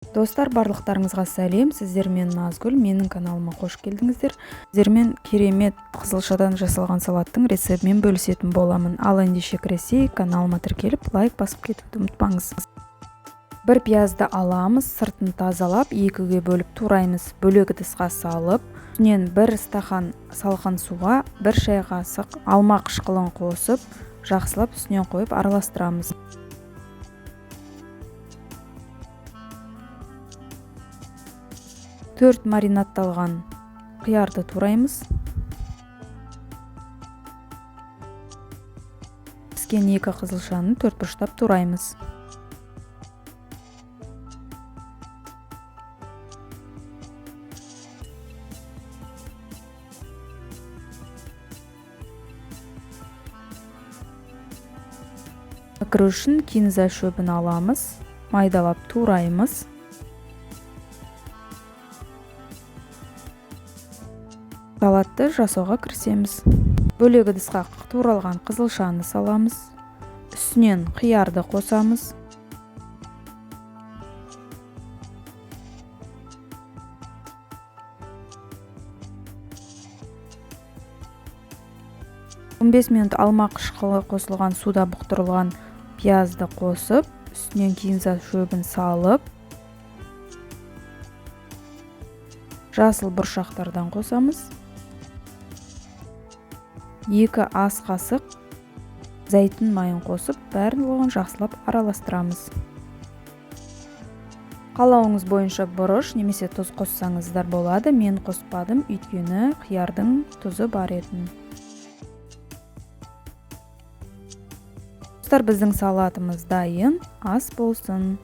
Достар, барлықтарыңызға сәлем. Сіздермен Назгүл, менің каналыма қош келдіңіздер. Сіздермен керемет қызылшадан жасалған салаттың рецептімен бөлісетін боламын. Ал ендеше кіресейік, каналыма тіркеліп, лайк басып кетуді ұмытпаңыз. Бір пиязды аламыз, сыртын тазалап, екіге бөліп тураймыз. Бөлек ыдысқа салып, үстінен бір стақан салқын суға бір шай қасық алма қышқылын қосып, жақсылап үстінен қойып араластырамыз. 4 маринатталған қиярды тураймыз. Піскен 2 қызылшаны 4 бұрыштап тураймыз. Пісіру үшін кинза шөбін аламыз, майдалап тураймыз. Салатты жасауға кірісеміз. Бөлек ыдысқа туралған қызылшаны саламыз. Үстінен қиярды қосамыз. Он 15 минут алма қышқылы қосылған суда бұқтырылған пиязды қосып, үстінен кинза шөбін салып, жасыл бұршақтардан қосамыз. 2 ас қасық зәйтүн майын қосып, бәрін оған жақсылап араластырамыз. Қалауыңыз бойынша бұрыш немесе тұз қоссаңыздар болады. Мен қоспадым, өйткені қиярдың тұзы бар еді. Достар, біздің салатымыз дайын, ас болсын.